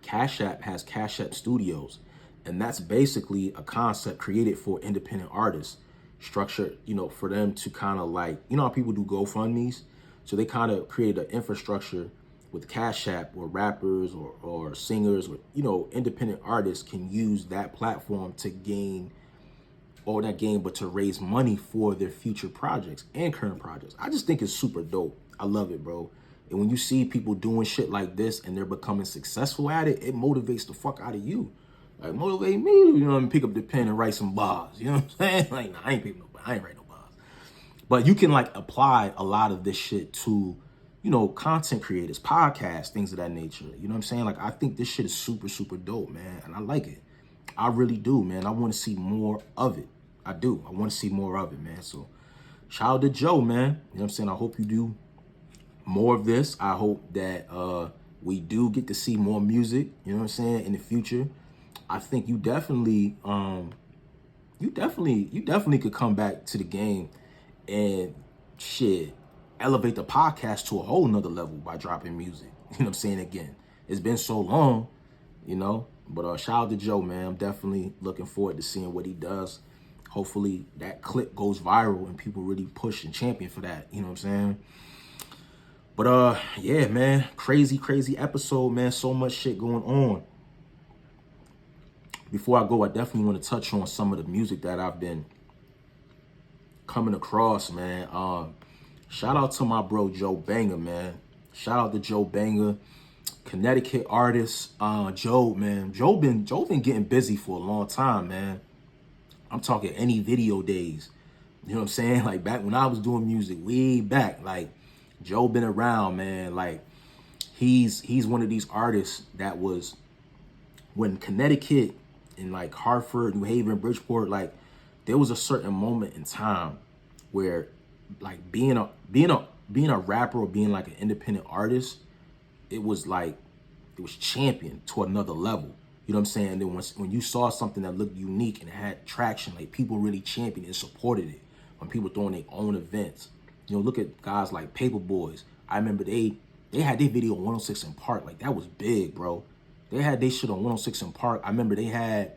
Cash App has Cash App Studios, and that's basically a concept created for independent artists, structured, you know, for them to kind of like, you know how people do GoFundMes? So they kind of created an infrastructure with Cash App where rappers or singers or, you know, independent artists can use that platform to gain, or not gain, but to raise money for their future projects and current projects. I just think it's super dope. I love it, bro. And when you see people doing shit like this and they're becoming successful at it, it motivates the fuck out of you. Like, motivate me, you know, and pick up the pen and write some bars. You know what I'm saying? Like, nah, I ain't writing no bars. But you can like apply a lot of this shit to, you know, content creators, podcasts, things of that nature. You know what I'm saying? Like, I think this shit is super, super dope, man. And I like it. I really do, man. I want to see more of it. I do. I want to see more of it, man. So shout out to Joe, man. You know what I'm saying? I hope you do more of this. I hope that we do get to see more music, you know what I'm saying, in the future. I think you definitely could come back to the game and shit, elevate the podcast to a whole nother level by dropping music. You know what I'm saying? Again, it's been so long, you know, but shout out to Joe, man. I'm definitely looking forward to seeing what he does. Hopefully that clip goes viral and people really push and champion for that. You know what I'm saying? But yeah, man, crazy episode, man. So much shit going on. Before I go, I definitely want to touch on some of the music that I've been coming across, man. Shout out to my bro Joe Banga, man. Shout out to Joe Banga, Connecticut artist. Joe, man. Joe been getting busy for a long time, man. I'm talking any video days. You know what I'm saying? Like back when I was doing music, way back, like Joe been around, man. Like he's one of these artists that was, when Connecticut and like Hartford, New Haven, Bridgeport, like there was a certain moment in time where like being a rapper or being like an independent artist, it was championed to another level. You know what I'm saying? And then when you saw something that looked unique and had traction, like people really championed and supported it. When people throwing their own events, you know, look at guys like Paper Boys. I remember they They had their video on 106 in Park. Like, that was big, bro. They had their shit on 106 in Park. I remember they had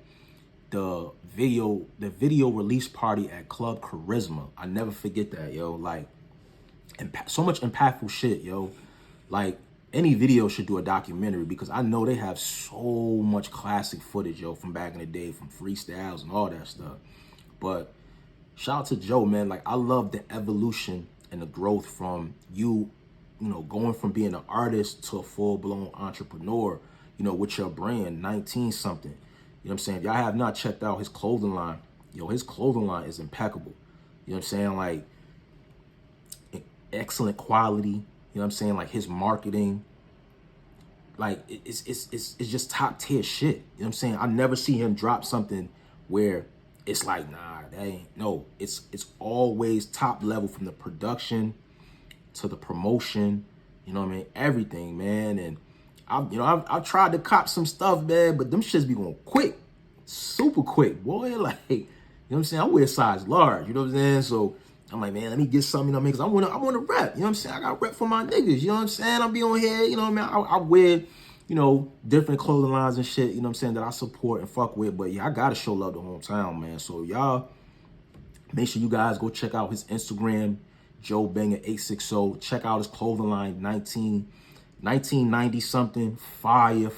the video release party at Club Charisma. I never forget that, yo. Like, so much impactful shit, yo. Like, any video should do a documentary, because I know they have so much classic footage, yo, from back in the day, from freestyles and all that stuff. But shout out to Joe, man. Like, I love the evolution and the growth from you know, going from being an artist to a full-blown entrepreneur, you know, with your brand, 19-something. You know what I'm saying? If y'all have not checked out his clothing line, yo, his clothing line is impeccable. You know what I'm saying? Like, excellent quality. You know what I'm saying? Like, his marketing, like, it's just top tier shit. You know what I'm saying? I never see him drop something where it's like, nah, that ain't, no. It's always top level, from the production to the promotion, you know what I mean? Everything, man. And I've tried to cop some stuff, man, but them shits be going quick, super quick, boy. Like, you know what I'm saying? I wear size large, you know what I'm saying? So I'm like, man, let me get something, you know what I mean? Because I want to rep, you know what I'm saying? I got to rep for my niggas, you know what I'm saying? I'll be on here, you know what I mean? I wear, you know, different clothing lines and shit, you know what I'm saying, that I support and fuck with. But yeah, I got to show love to hometown, man. So y'all, make sure you guys go check out his Instagram, Joe Banga 860. Check out his clothing line, 1990 something, fire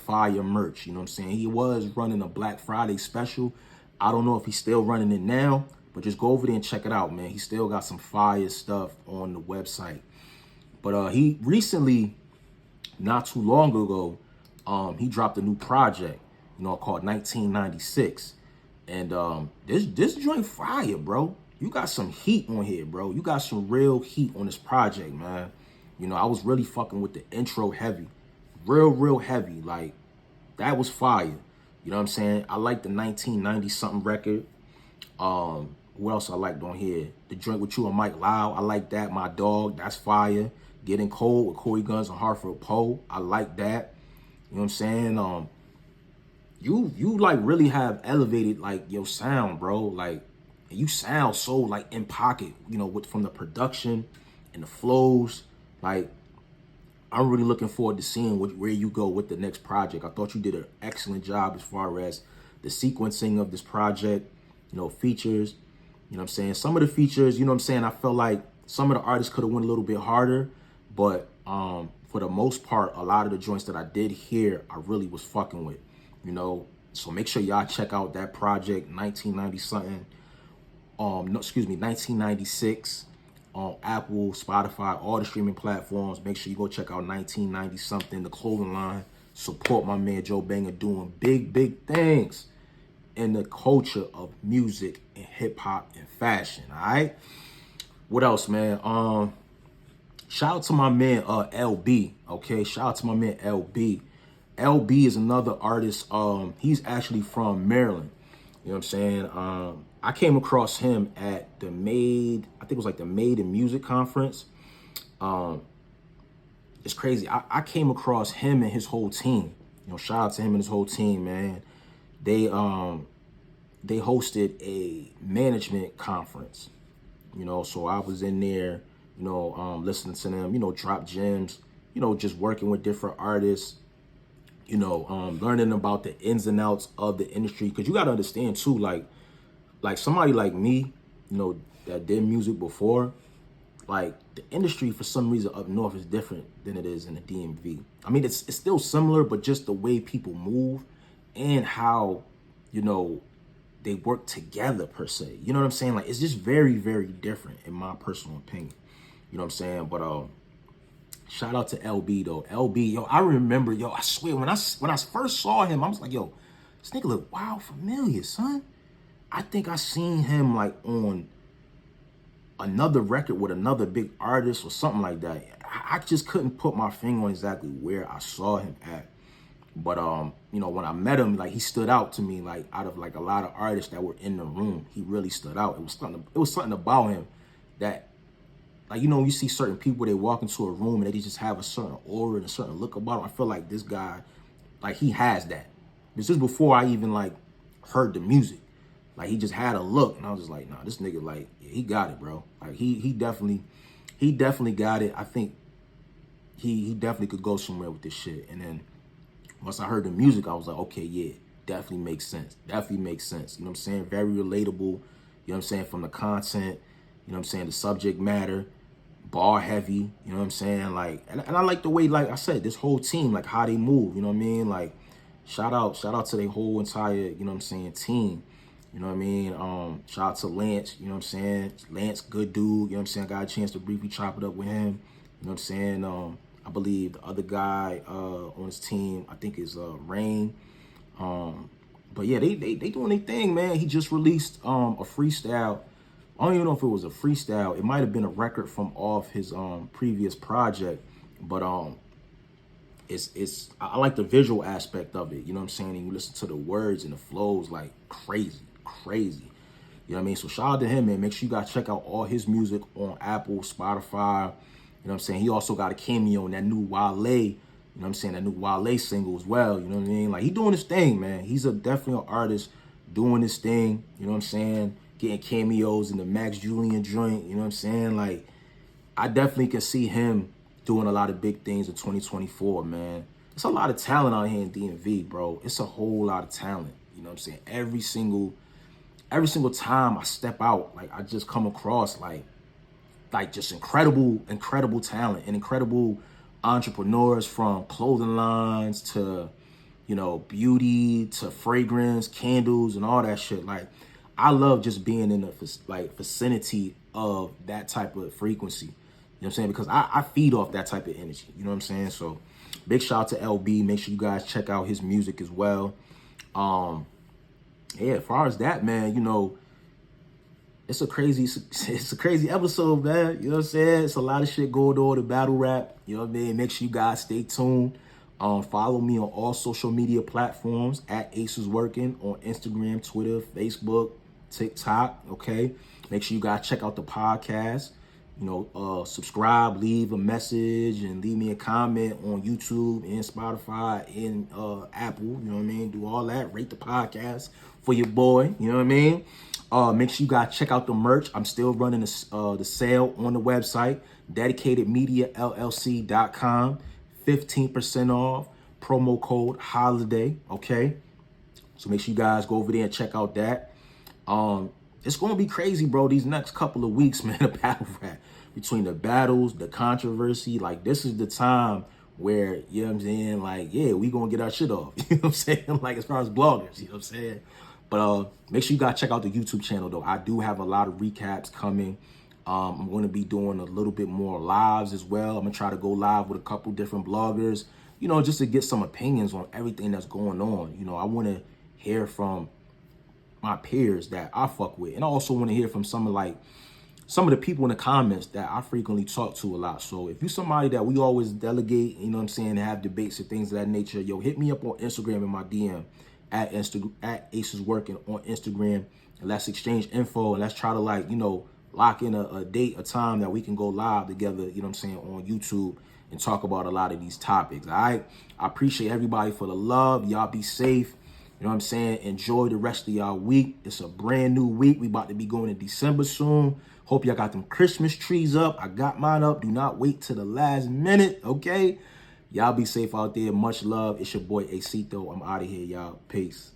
merch. You know what I'm saying? He was running a Black Friday special. I don't know if he's still running it now, but just go over there and check it out, man. He still got some fire stuff on the website. But he recently, not too long ago, he dropped a new project, you know, called 1996. And this joint fire, bro. You got some heat on here, bro. You got some real heat on this project, man. You know, I was really fucking with the intro heavy. Real heavy. Like, that was fire. You know what I'm saying? I like the 1990-something record. What else I liked on here? The joint with you and Mike Lau. I like that. My Dog. That's fire. Getting Cold with Corey Guns and Hartford Poe. I like that. You know what I'm saying? You like really have elevated like your sound, bro. Like, you sound so like in pocket, you know, from the production and the flows. Like, I'm really looking forward to seeing where you go with the next project. I thought you did an excellent job as far as the sequencing of this project, you know, features, you know what I'm saying? Some of the features, you know what I'm saying, I felt like some of the artists could have went a little bit harder, but for the most part, a lot of the joints that I did hear, I really was fucking with, you know? So make sure y'all check out that project, 1990-something. 1996 on Apple, Spotify, all the streaming platforms. Make sure you go check out 1990-something, the clothing line. Support my man Joe Banga doing big things in the culture of music and hip hop and fashion. All right. What else, man? Shout out to my man LB. Okay, shout out to my man LB. LB is another artist. He's actually from Maryland. You know what I'm saying? I came across him at the Made, I think it was like the Made in Music conference. It's crazy. I came across him and his whole team. You know, shout out to him and his whole team, man. They hosted a management conference. You know, so I was in there, you know, listening to them, you know, drop gems, you know, just working with different artists, you know, learning about the ins and outs of the industry. Because you got to understand, too, like somebody like me, you know, that did music before, like the industry for some reason up north is different than it is in the DMV. I mean, it's still similar, but just the way people move and how, you know, they work together per se. You know what I'm saying? Like, it's just very different in my personal opinion. You know what I'm saying? But shout out to LB though. LB, yo, I remember, yo, I swear when I first saw him, I was like, yo, this nigga look wild familiar, son. I think I seen him like on another record with another big artist or something like that. I just couldn't put my finger on exactly where I saw him at. But you know, when I met him, like, he stood out to me, like, out of like a lot of artists that were in the room. He really stood out. It was something about him that, like, you know, you see certain people, they walk into a room and they just have a certain aura and a certain look about them. I feel like this guy, like, he has that. This is before I even like heard the music. Like, he just had a look, and I was just like, nah, this nigga, like, yeah, he got it, bro. Like, he definitely got it. I think he definitely could go somewhere with this shit. And then once I heard the music, I was like, okay, yeah, definitely makes sense. Definitely makes sense. You know what I'm saying? Very relatable. You know what I'm saying? From the content, you know what I'm saying? The subject matter, bar heavy, you know what I'm saying? Like, and I like the way, like I said, this whole team, like how they move, you know what I mean? Like, shout out to their whole entire, you know what I'm saying, team. You know what I mean? Shout out to Lance, you know what I'm saying? Lance, good dude, you know what I'm saying? I got a chance to briefly chop it up with him. You know what I'm saying? I believe the other guy on his team, I think is Rain. But yeah, they doing their thing, man. He just released a freestyle. I don't even know if it was a freestyle. It might have been a record from off his previous project, but I like the visual aspect of it. You know what I'm saying? And you listen to the words and the flows, like crazy. You know what I mean? So shout out to him, man. Make sure you guys check out all his music on Apple, Spotify. You know what I'm saying? He also got a cameo in that new Wale, you know what I'm saying, that new Wale single as well. You know what I mean? Like, he doing his thing, man. He's definitely an artist doing his thing. You know what I'm saying? Getting cameos in the Max Julian joint. You know what I'm saying? Like, I definitely can see him doing a lot of big things in 2024, man. It's a lot of talent out here in DMV, bro. It's a whole lot of talent. You know what I'm saying? Every single time I step out, like, I just come across like just incredible talent and incredible entrepreneurs, from clothing lines to, you know, beauty to fragrance, candles, and all that shit. Like, I love just being in the vicinity of that type of frequency. You know what I'm saying? Because I feed off that type of energy. You know what I'm saying? So big shout out to LB. Make sure you guys check out his music as well. Yeah, as far as that, man, you know, it's a crazy episode, man. You know what I'm saying? It's a lot of shit going on in battle rap. You know what I mean? Make sure you guys stay tuned. Follow me on all social media platforms at Ace is Working on Instagram, Twitter, Facebook, TikTok. Okay. Make sure you guys check out the podcast. You know, subscribe, leave a message, and leave me a comment on YouTube and Spotify and Apple. You know what I mean? Do all that. Rate the podcast for your boy. You know what I mean? Make sure you guys check out the merch. I'm still running the sale on the website, DedicatedMediaLLC.com. 15% off. Promo code HOLIDAY. Okay? So make sure you guys go over there and check out that. It's going to be crazy, bro, these next couple of weeks, man, of battle rap. Between the battles, the controversy, like, this is the time where, you know what I'm saying, like, yeah, we going to get our shit off. You know what I'm saying? Like, as far as bloggers, you know what I'm saying? But make sure you guys check out the YouTube channel, though. I do have a lot of recaps coming. I'm going to be doing a little bit more lives as well. I'm going to try to go live with a couple different bloggers, you know, just to get some opinions on everything that's going on. You know, I want to hear from my peers that I fuck with. And I also want to hear from some of the people in the comments that I frequently talk to a lot. So if you're somebody that we always delegate, you know what I'm saying, have debates and things of that nature, yo, hit me up on Instagram in my DM at Ace is Working on Instagram. And let's exchange info, and let's try to, like, you know, lock in a date, a time that we can go live together, you know what I'm saying, on YouTube and talk about a lot of these topics. All right. I appreciate everybody for the love. Y'all be safe. You know what I'm saying? Enjoy the rest of y'all week. It's a brand new week. We about to be going in December soon. Hope y'all got them Christmas trees up. I got mine up. Do not wait till the last minute, okay? Y'all be safe out there. Much love. It's your boy Acito. I'm out of here, y'all. Peace.